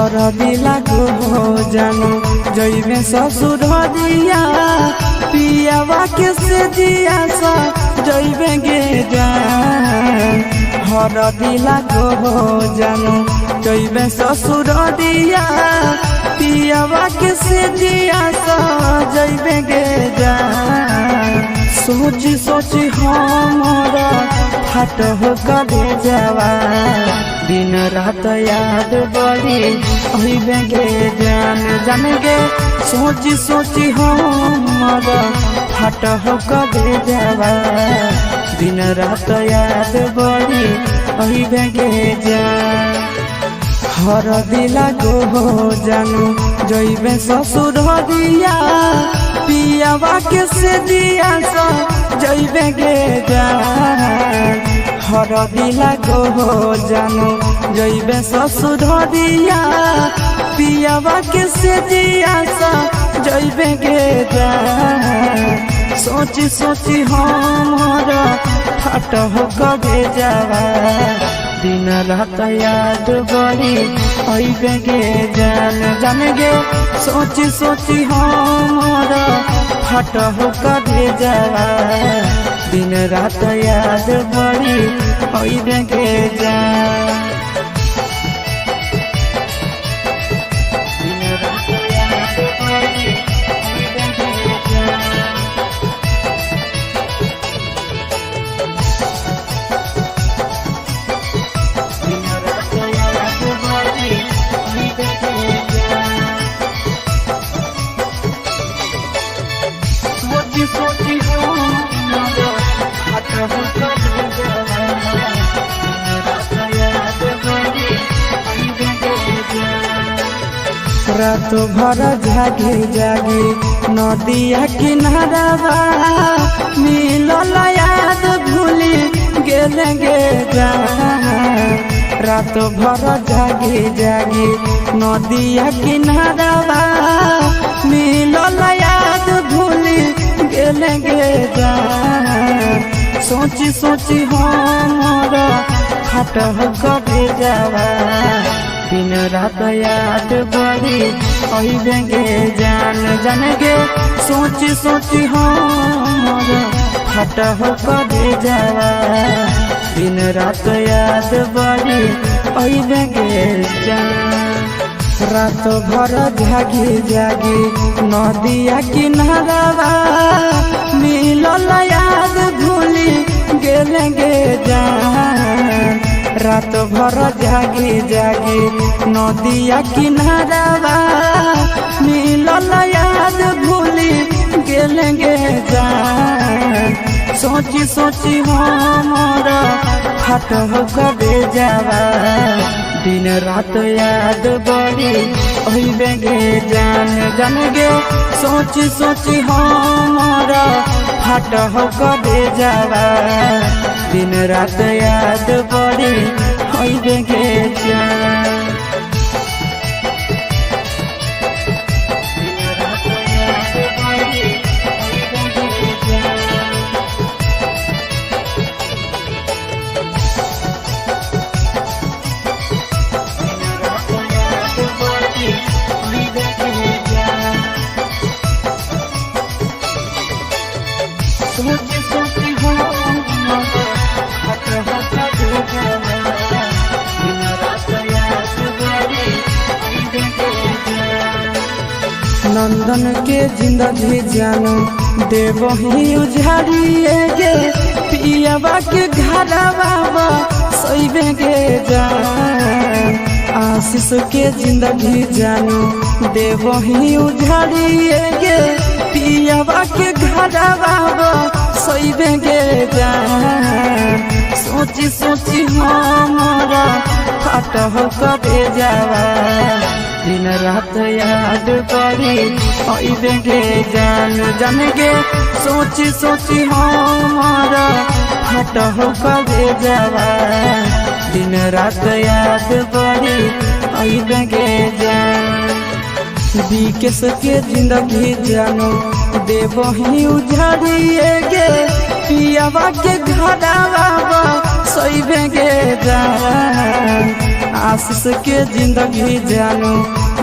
हरदिला गो जानो जइबे ससुर दिया पियावा के से दिया सा जइबे गे जान। हरदिला गो जानो जइबे ससुर दिया पियावा के से दिया सा जइबे गे जान। सोची सोची हमारा फट हो कदे जावा दिन रात याद बड़ी अहिबे गे जान जान गे। सोची सोची हमारा फट हो कदे जावा दिन रात याद बड़ी अहिबे गे जान। हरदिला गो जानो जइबे ससुर दिया पियावा के से दिया सा जइबे गे जान। हरदिला गो जानो जइबे ससुर दिया पियावा के से दिया सा जइबे गे जान। सोची सोची हमारा फट हो कबे जावा दिन रात याद बड़ी अइबे गे जान जान गे। सोची सोची हमारा फट हो कबे जावा दिन रात याद बड़ी अइबे गे जान। रात भर जागे जागे नदिया किनारा मिलल याद भूली गेले गे जान। रात भर जागे जागे नदिया किनारा मिलल याद भूली गेले गे जान। सोची सोची हमारा फट हो कबे जावा दिन रात याद बड़ी अइबे गे जान जान गे। सोची सोची हमारा फट हो कबे जावा दिन रात याद बड़ी अइबे गे जान। रात भर जागी जागी नदिया किनारा मिलल याद भूली गेले गे जान। रात भर जागी जागी नदिया किनारा मिलल याद भूली गेले गे जान। सोची सोची हमारा फट हो कबे जावा दिन रात याद बड़ी अइबे गे जान जान गे। सोची सोची हमारा फट हो कबे जावा दिन रात याद बड़ी अइबे गे जान। नंदन के जिंदगी जानो देव ही उजाड़िए गे पियावा के घरवा सइबे गे जान। आशीष के जिंदगी जानो देव ही उजाड़िए गे पियावा के घरवा सइबे गे जान। सोची सोची हमारा फट हो कबे जावा दिन रात याद बड़ी अइबे गे जान जान गे। सोची सोची हमारा फट हो कबे जावा दिन रात याद बड़ी अइबे गे जान। विकेश के जिंदगी जानो देव ही उजाड़िए गे पियावा के घरवा सइबे गे जान। आशीष के जिंदगी जानू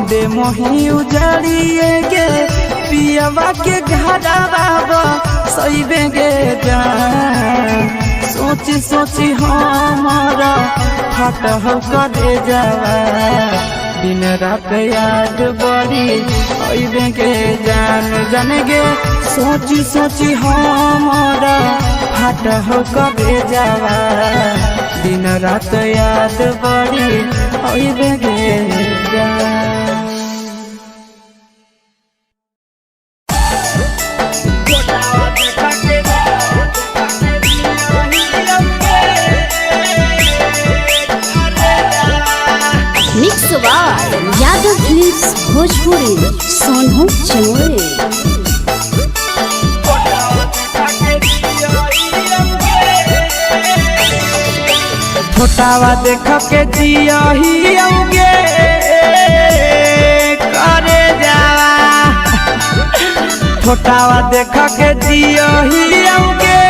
दे मोही उजाड़िए गे पियवा के घरवा सैबे गे जान सोची सोची हमारा फट हो करे जावा दिन रात याद बड़ी अइबे के जान जाने गे सोची सोची हमारा फट हो करे जावा दिन रात याद बड़ी अइबे के जान। Mix by Yadav films Bhojpuri Sonu Chamore. फोटावा देख के जिया ही आऊंगे करे जावा फोटावा देख के जिया ही आऊंगे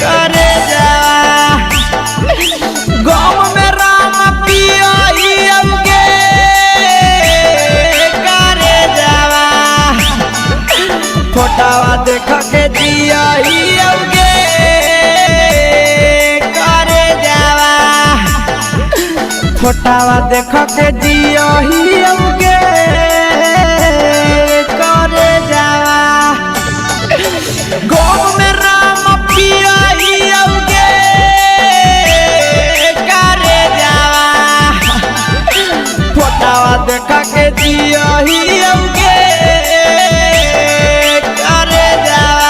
करे जावा गाँव में राम पिया ही आऊंगे करे जावा फोटावा देख के जिया ही आऊंगे फोटावा देख के जिया ही आऊंगे करे जावा गाँव में राम पिया ही आऊंगे करे जावा फोटावा देख के जिया ही आऊंगे करे जावा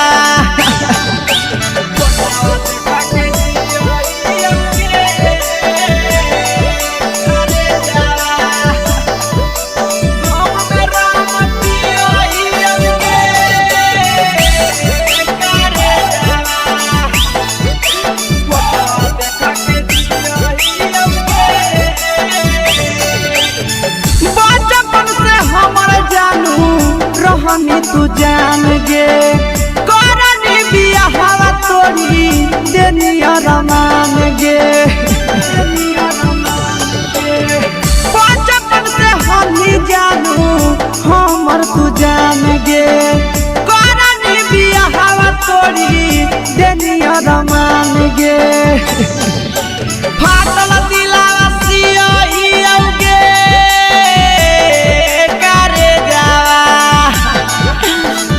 तू जान गे करनी बिया हवा तोड़ी देनिया रमान गे बचपन से हम ही जानू हमर तू जान गे करनी बिया हवा तोड़ी देनिया रमान गे फाटल दिलावा सिया ही आऊंगे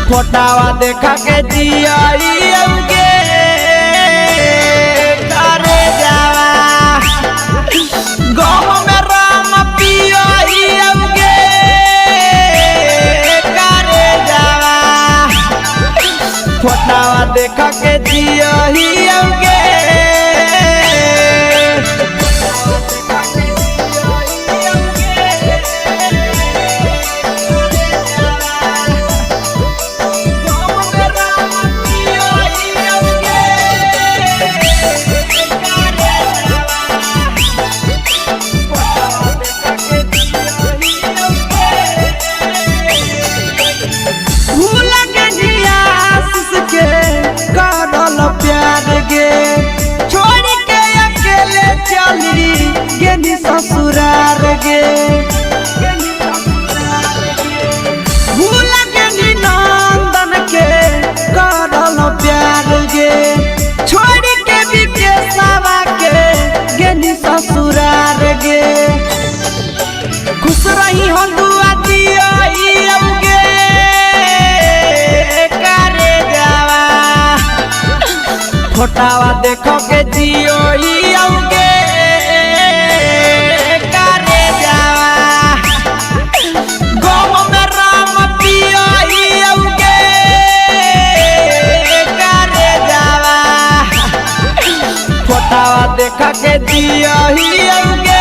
फोटावा देखा के जिया ही आऊंगे करे जावा गाँव में राम पिया ही आऊंगे करे जावा फोटावा देखा के जिया ही आऊंगे ससुरार गे भूल के नंदन के करल प्यार गे छोड़ के विदेशवा के गेली ससुरार गे खुश रही हम दुआ दिया आऊंगे करे जावा फोटावा देखो के जियो ही आऊंगे देखा के दिया ही आऊंगे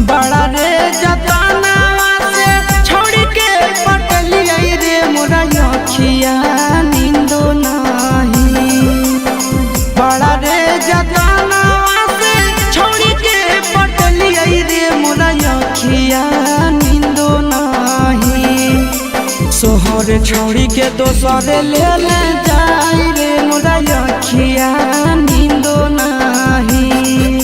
बड़ा रे जताना से छोड़ के पटलिया दोसरे ले ले जाई रे मोरा अखिया नींदो नहीं।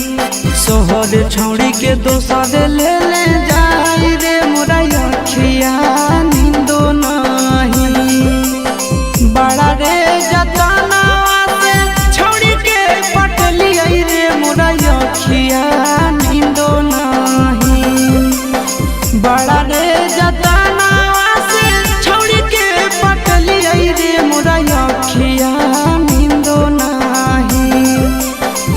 सोहर छौड़ी के दोसरे ले ले जाई रे मोरा अखिया नींदो नहीं। बड़ा रे जतना से छौड़ी के पटलिया रे मोरा अखिया नींदो नहीं। बड़ा रे जतना से छौड़ी के पटलिया रे मोरा अखिया नींदो नहीं।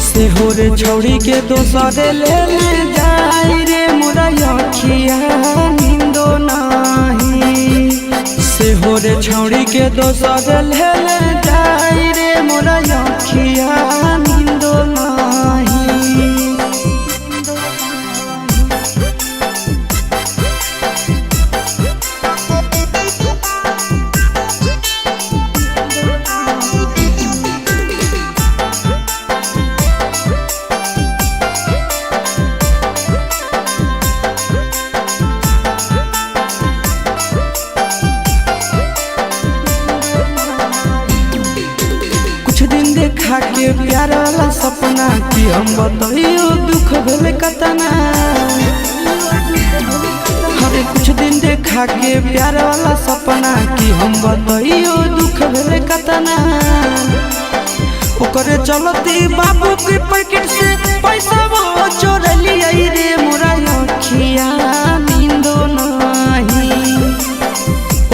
सेहोर छौड़ी के दोसरे ले ले जाई रे मोरा अखिया नींदो नहीं। सेहोर छौड़ी के दोसरे ले ले जाई रे मोरा अखिया नींदो नहीं। देखा के प्यार वाला सपना कि हम बताइयो दुख भेल कतना। हरे कुछ दिन देखा के प्यार वाला सपना कि हम बताइयो दुख भेल कतना। ओकरे चलती बाबू के पैकेट से पैसा वो चोर लिया रे मोरा अखिया नींदो नहीं।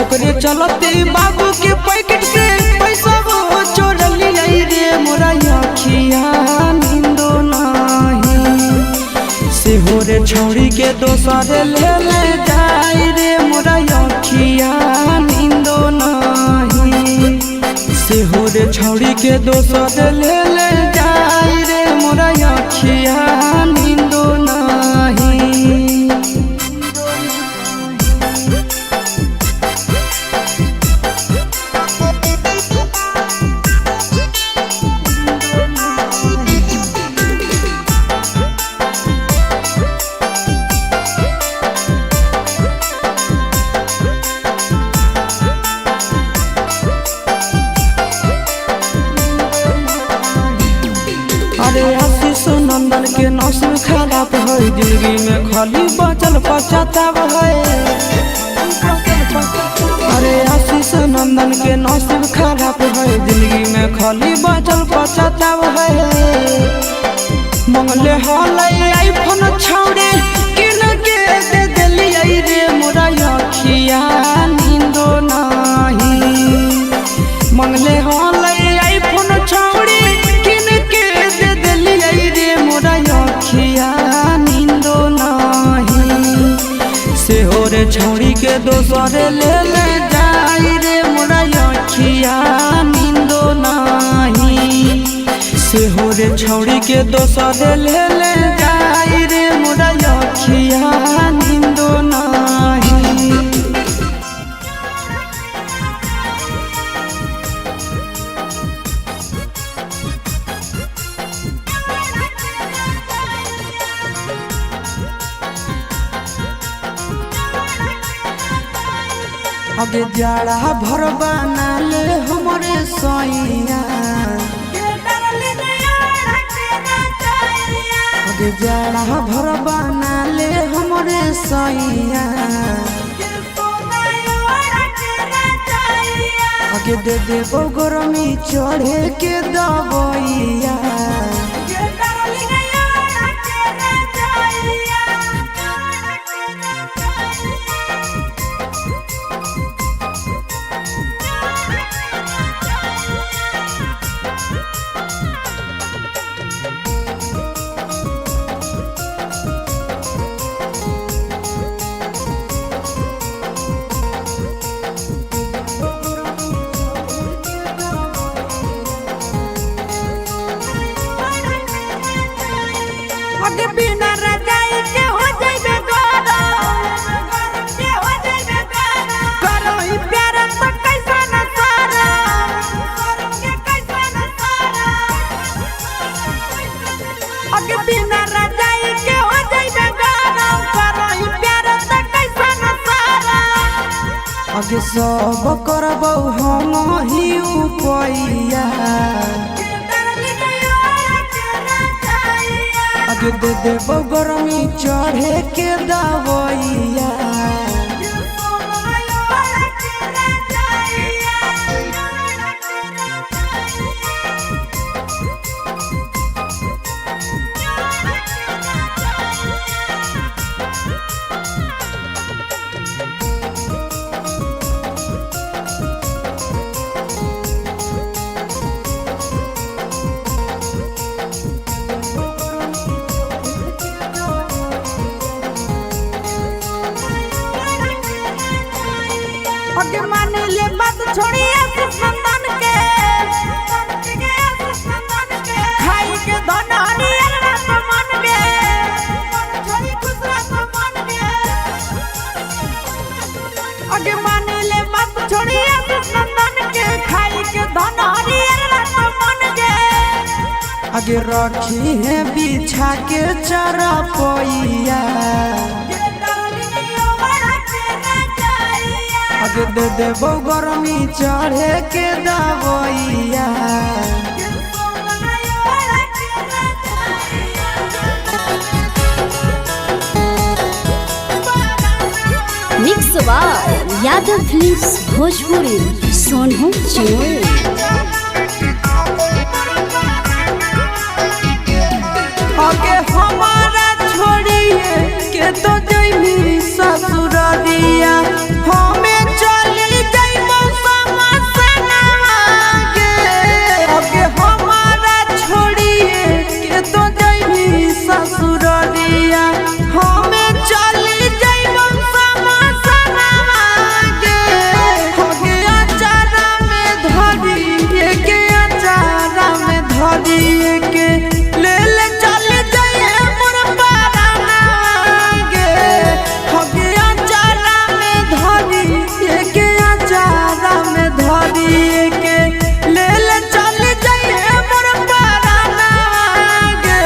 ओकरे चलती बाबू के पैकेट से पैसा वो चोर लिया रे मोरा अखिया नींदो नहीं। सेहोर छौड़ी के दोसरे ले ले जाई रे मोरा अखिया नींदो नहीं। सेहोर छौड़ी के दोसरे ले ले जाई रे मोरा अखिया नींदो नहीं। अरे आशीष नंदन के नौसम खराब है, जिंदगी में खाली बचल पछताव है। अरे आशीष नंदन के नौसम खराब है, जिंदगी में खाली बचल पछताव है। मंगले हलाई आईफोन छौड़े किन के दे देलिया रे मोरा अखिया नींदो नहीं। मंगले हलाई आईफोन छौड़े किन के दे देलिया रे मोरा अखिया नींदो नहीं। सेहोर छौड़ी के दोसरे ले ले जाई रे मोरा अखिया नींदो नहीं। सेहोर छौड़ी के दोसरे ले ले जाई रे मोरा अखिया नींदो नहीं। अगे जाड़ा भर बना ले हमरे सैया। अगे जाड़ा भर बना ले हमरे सैया। अगे दे देबो गरमी चढ़े के दबैया। अगे बिना रजाई के हो जाइबे गरम के हो जाइबे करो ही प्यार तो कैसा न सारा के कैसा न सारा। अगे बिना रजाई के हो जाइबे गरम करो ही प्यार तो कैसा न सारा। आगे सब करबौ हम ही उपैया आगे दे देबौ गरमी चढ़े के दवैया आगे मान ले बात छोड़िए सुनंदन के खाई के धनानी रात मन के छोड़ी खुश रात मन के आगे मान ले बात छोड़िए सुनंदन के खाई के धनानी रात मन के आगे रखी है बिछा के चरपैया आगे दे देबौ गरमी चढ़े के दवैया मिक्स बार यादव फिल्म्स भोजपुरी सोनू चमोरे। आगे हमारा छोड़िए के तो जइनी ससुरालिया हमें चली जइबो समसनवा गे आगे हमारा छोड़िए के तो जइनी ससुरालिया हमें चली जइबो समसनवा गे आगे अचारा में धरी के अचारा में धरी के ले ले चल जाइए मोर पाराना गे आगे अचारा में धरी के अचारा में धरी के ले ले चल जाइए मोर पाराना गे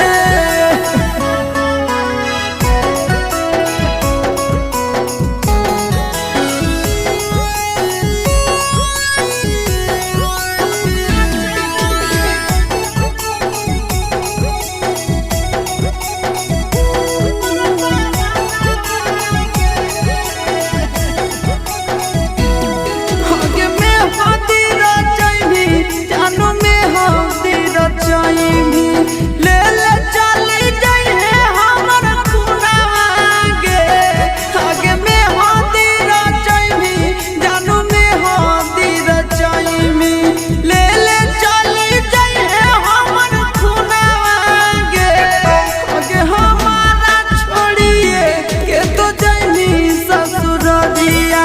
आगे में हाथी रचैनी जानू में हाथी रचैनी ले ले चली जाइए हमर खुनावा गे आगे में हाथी रचैनी जानू में हाथी रचैनी ले ले चली जाइए हमर खुनावा गे आगे हमारा छोड़िए के तो जइनी ससुरालिया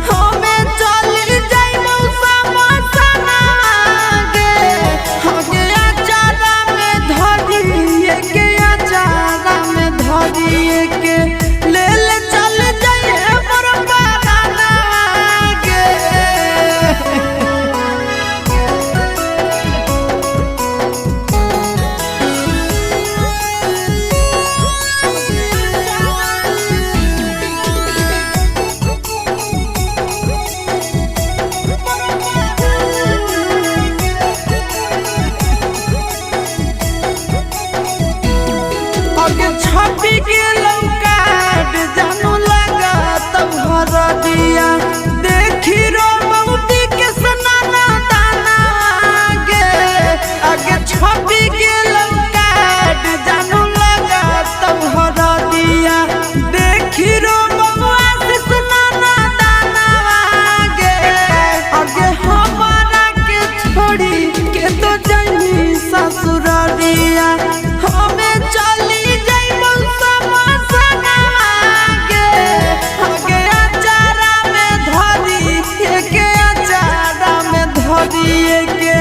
हमें चली जाइबो समसनवा गे आगे अचारा में धरी के अचारा में धरी के ले ले चल जाइए मोर पाराना गे आगे छपी के लौका जानू लगा तब हर दिया देखी रो बहुती के सनाना दाना गे आगे छपी के लौका जानू लगा तब हर दिया देखी रो बबुआ से सनाना दाना गे आगे हमारा के छोड़ी के तो जइनी ससुरालिया हमें चली जइबो समसनवा गे आगे अचारा में धरी के अचारा में धरी के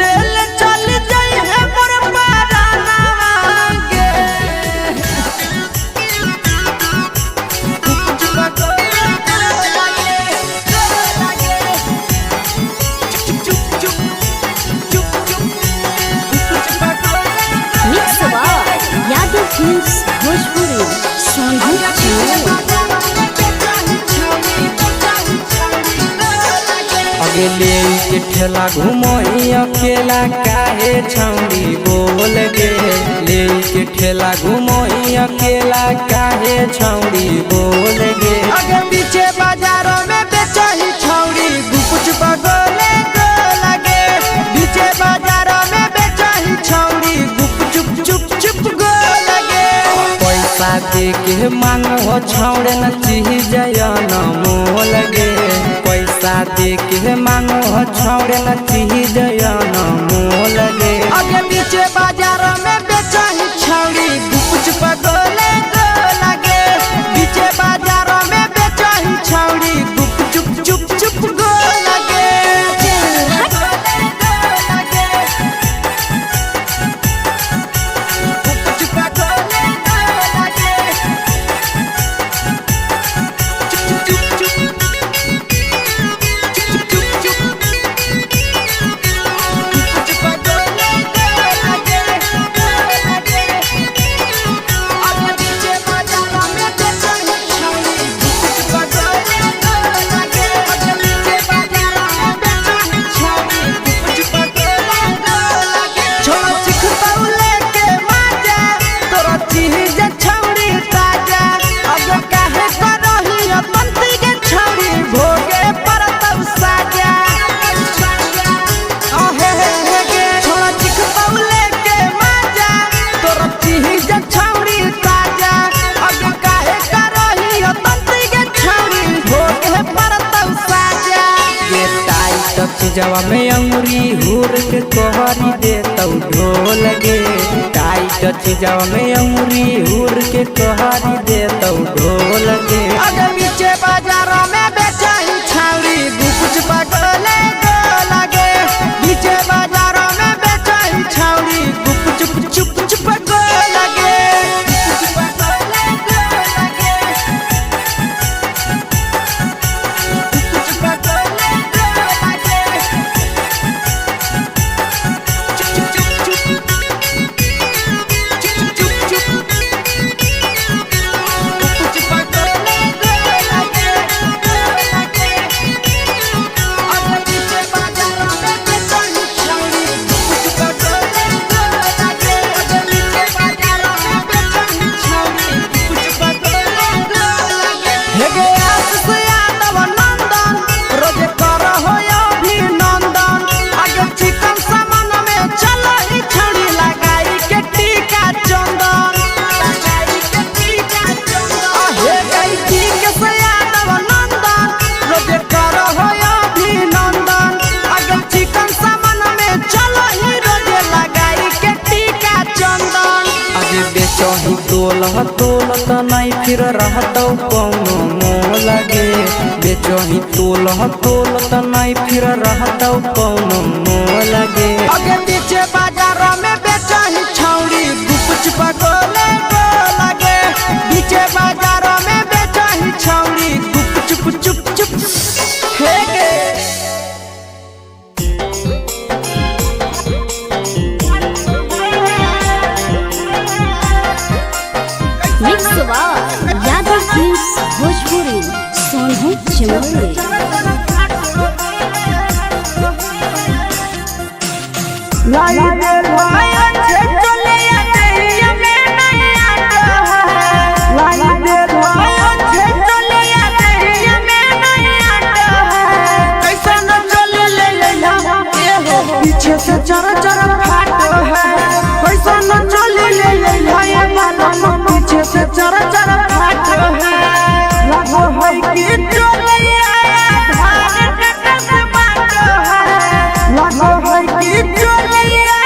ले ले चल जाइए मोर पाराना गे मिक्स बार यादव फिल्म्स भोजपुरी सोनू चमोरे। ठेला घुमोई अकेला काहे छौड़ी बोल गे, लेके ठेला घुमोई अकेला काहे छौड़ी बोल गे। आगे पीछे बाजारों में बेचही छौड़ी गुपुच बगले को लगे, पीछे बाजारों में बेचही छौड़ी गुप चुप चुप चुप गो लगे। पैसा दे के मांगो छौड़े न चीज न मोल गे, पैसा दे के मांगो छौड़े न चीज न मोल गे। आगे पीछे बाजारों में बेचही छौड़ी गुपुच बगले को लगे, पीछे बाजारों में बेचही छौड़ी गुप चुप चुप चुप गो लगे। जवा में अंगुरी हुर के कोहरी दे तौ ढोल गे, टाइट चीजवा में अंगुरी हुर के कोहरी दे तौ ढोल गे। आगे पीछे बाजारों में बेचही छौड़ी गुपुच बगले को लगे, पीछे बाजारों में बेचही छौड़ी गुप चुप चुप चुप गो लगे। बेचही तोलह तोलत नहीं फिर रहतौ कौनो मोल गे, बेचही तोलह तोलत नहीं फिर रहतौ कौनो मोल गे। आगे पीछे बाजारों में बेचही छौड़ी गुपुच बगले को लगे, पीछे बाजारों में बेचही छौड़ी गुप चुप चुप चुप हे गे। Mix Yadav films Bhojpuri Sonu Chamoli. पीछे से चर चर फाटो है, पैसा न चले ले पीछे से चर चर फाटो है, लगो है कि चलिया धान कटक बाटो है, लगो है कि चलिया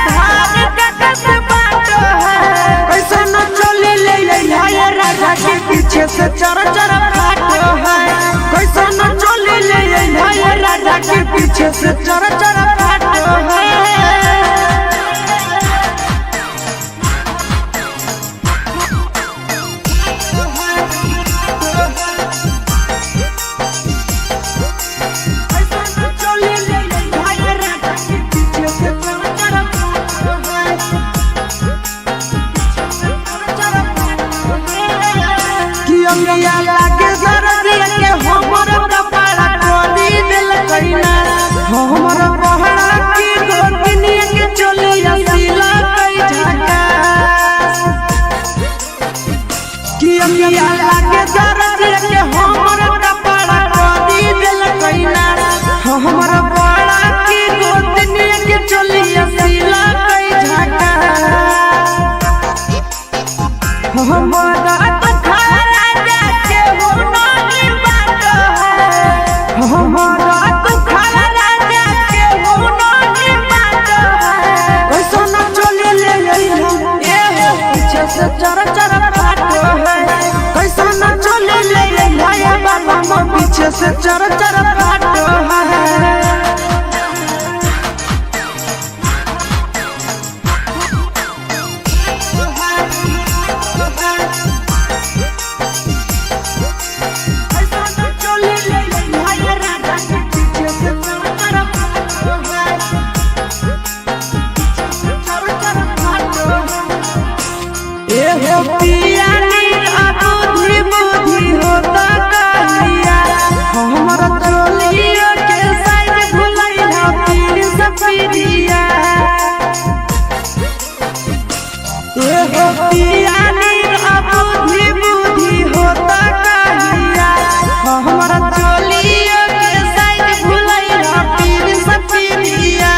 धान कटक बाटो है। पैसा न चले ले राजा के पीछे से चर चर फाटो है, पैसा न चले ले राजा के पीछे से चर चर फाटो है। हमर पिया लागे जरा के हमर कपड़ा कदी दिल कइना हमर बड़ा की गोतनी के चलिया सिला कई झाका हमारा तो खारा जाके हो नहीं बात है हमारा तो खारा जाके हो नहीं बात है कैसा न चले ले ए पीछे से चर चर फाट है कैसा न चले ले बाबा पीछे से चर चर फाट है पिया बुद्धि बुद्धि होता कहिया हमारा चोलिया के साइड भुलैया पीर सपीरिया पिया बुद्धि बुद्धि होता कहिया हमारा चोलिया के साइड भुलैया पीर सपीरिया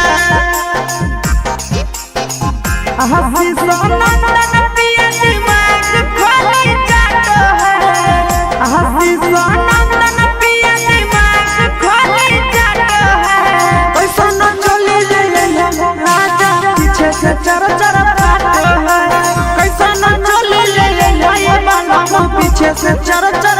हसी सोनंदन पिया दिमाग खोली जातो है हसी सोनंदन पिया दिमाग खोली जातो है कैसा न चली ले राजा पीछे से चर चर फाट है कैसा न चली ले बाबा पीछे से चर चर